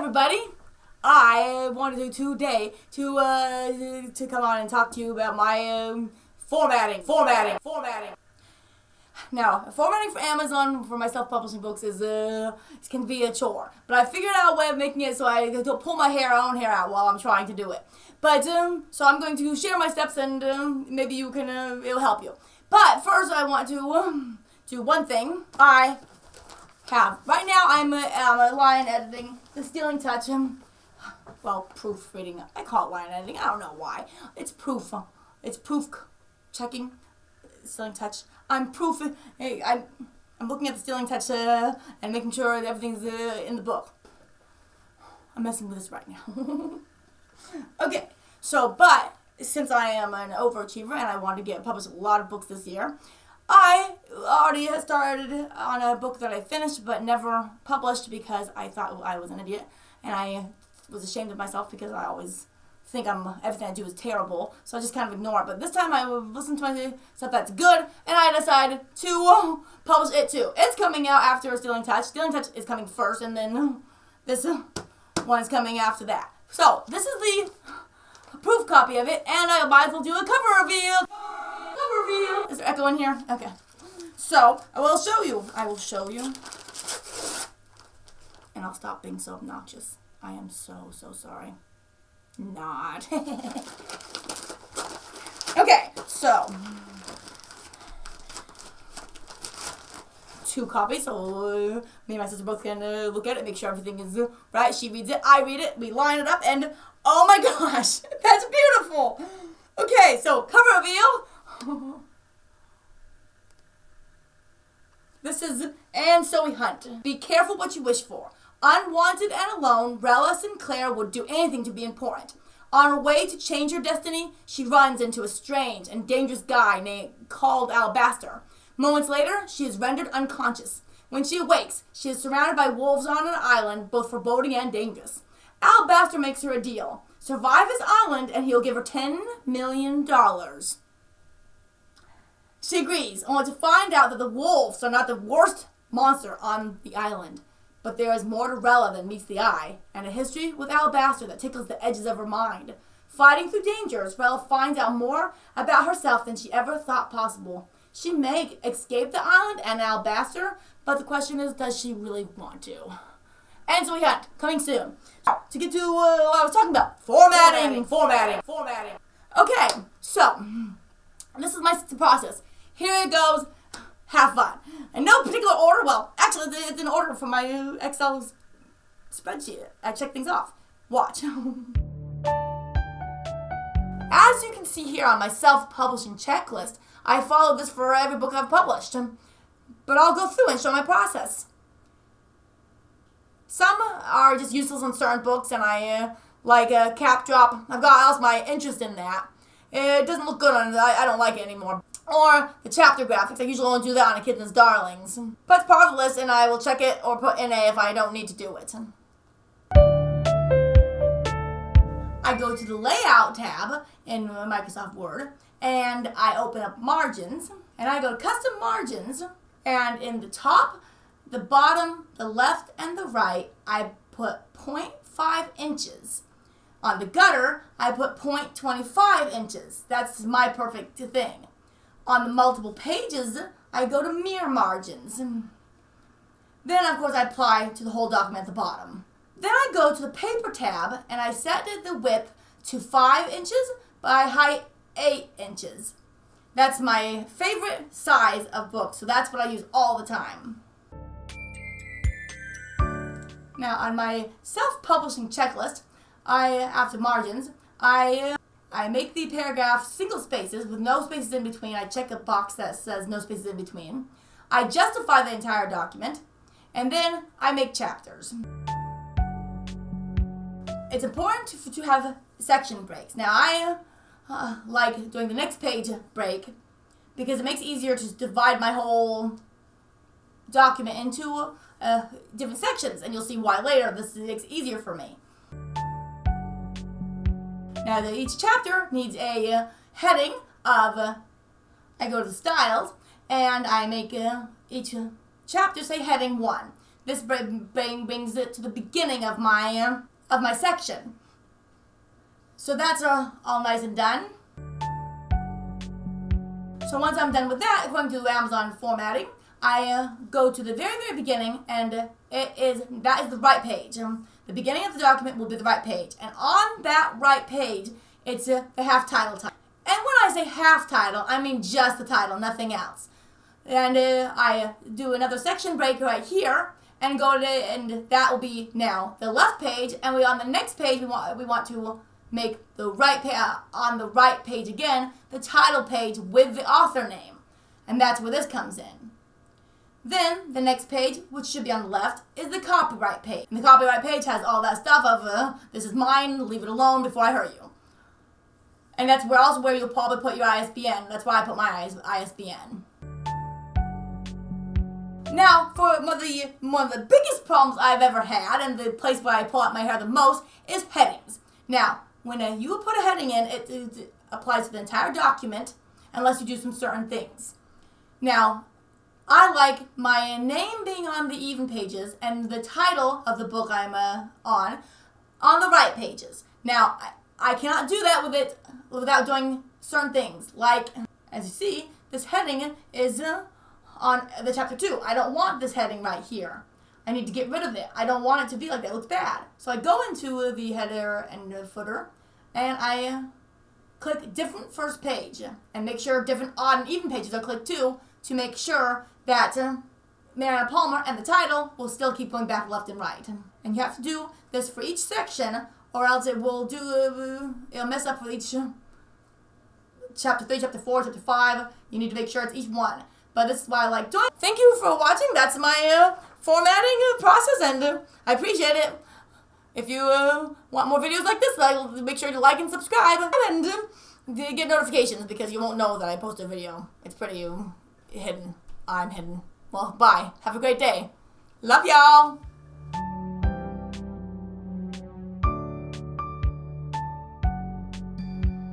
everybody. I wanted today to come on and talk to you about my formatting. Now, formatting for Amazon for my self-publishing books is it can be a chore, but I figured out a way of making it so I don't pull my own hair out while I'm trying to do it. But so I'm going to share my steps, and maybe you can it'll help you. But first, I want to do one thing. I have right now. I'm line editing the Stealing Touch. Proofreading. I call it line editing. I don't know why. It's proof. It's proof checking. Stealing Touch. I'm proofing. Hey, I'm looking at the Stealing Touch and making sure that everything's in the book. I'm messing with this right now. Okay. So, but since I am an overachiever and I want to publish a lot of books this year, I already started on a book that I finished but never published because I thought I was an idiot, and I was ashamed of myself because I always think everything I do is terrible, so I just kind of ignore it. But this time I listened to my stuff that's good, and I decided to publish it too. It's coming out after Stealing Touch. Stealing Touch is coming first, and then this one is coming after that. So this is the proof copy of it, and I might as well do a cover reveal. Is there echo in here? Okay. So I will show you. And I'll stop being so obnoxious. I am so sorry. Not. Okay, so 2 copies, so me and my sister both can look at it, make sure everything is right. She reads it, I read it, we line it up, and oh my gosh, that's beautiful. Okay, so cover reveal. This is Anne Zoe Hunt. Be careful what you wish for. Unwanted and alone, Rella Sinclair would do anything to be important. On her way to change her destiny, she runs into a strange and dangerous guy called Alabaster. Moments later, she is rendered unconscious. When she awakes, she is surrounded by wolves on an island, both foreboding and dangerous. Alabaster makes her a deal. Survive his island and he'll give her $10 million. She agrees, only to find out that the wolves are not the worst monster on the island. But there is more to Rella than meets the eye, and a history with Alabaster that tickles the edges of her mind. Fighting through dangers, Rella finds out more about herself than she ever thought possible. She may escape the island and Alabaster, but the question is, does she really want to? And Zoe Hunt, coming soon. To get to what I was talking about, formatting. Okay, so this is my process. Here it goes. Have fun. In no particular order. Well, actually, it's in order from my Excel spreadsheet. I check things off. Watch. As you can see here on my self-publishing checklist, I follow this for every book I've published. But I'll go through and show my process. Some are just useless on certain books, and I like a cap drop. I've lost my interest in that. It doesn't look good on it. I don't like it anymore. Or the chapter graphics. I usually only do that on A Kitten's Darlings. But it's part of the list, and I will check it or put NA if I don't need to do it. I go to the Layout tab in Microsoft Word, and I open up Margins, and I go to Custom Margins, and in the top, the bottom, the left, and the right, I put 0.5 inches. On the gutter, I put 0.25 inches. That's my perfect thing. On the multiple pages, I go to Mirror Margins. Then, of course, I apply to the whole document at the bottom. Then I go to the Paper tab, and I set the width to 5 inches by height 8 inches. That's my favorite size of book, so that's what I use all the time. Now, on my self-publishing checklist, after margins, I make the paragraph single spaces with no spaces in between. I check a box that says no spaces in between. I justify the entire document, and then I make chapters. It's important to have section breaks. Now, I like doing the next page break because it makes it easier to divide my whole document into different sections, and you'll see why later. This makes it easier for me. Now, each chapter needs a heading of, I go to the styles, and I make each chapter say heading 1. this brings it to the beginning of my section. So that's all nice and done. So once I'm done with that, according to Amazon formatting, I go to the very, very beginning, and that is the right page. The beginning of the document will be the right page, and on that right page, it's the half title. And when I say half title, I mean just the title, nothing else. And I do another section break right here, and and that will be now the left page. And on the next page, we want to make the right on the right page again, the title page with the author name, and that's where this comes in. Then the next page, which should be on the left, is the copyright page. And the copyright page has all that stuff of this is mine, leave it alone before I hurt you. And that's also where you'll probably put your ISBN. That's why I put my ISBN. Now, for one of the biggest problems I've ever had, and the place where I pull out my hair the most, is headings. Now, when you put a heading in, it applies to the entire document, unless you do some certain things. Now, I like my name being on the even pages and the title of the book I'm on the right pages. Now, I cannot do that without doing certain things. Like, as you see, this heading is on the chapter 2. I don't want this heading right here. I need to get rid of it. I don't want it to be like that. It looks bad. So I go into the header and footer, and I click different first page, and make sure different odd and even pages are clicked too, to make sure that Marianna Palmer and the title will still keep going back left and right. And you have to do this for each section, or else it will it'll mess up for each chapter 3, chapter 4, chapter 5. You need to make sure it's each one. But this is why I like doing it. Thank you for watching. That's my formatting process, and I appreciate it. If you want more videos like this, make sure to like and subscribe, and get notifications, because you won't know that I post a video. It's pretty hidden. I'm hidden. Well, bye. Have a great day. Love y'all.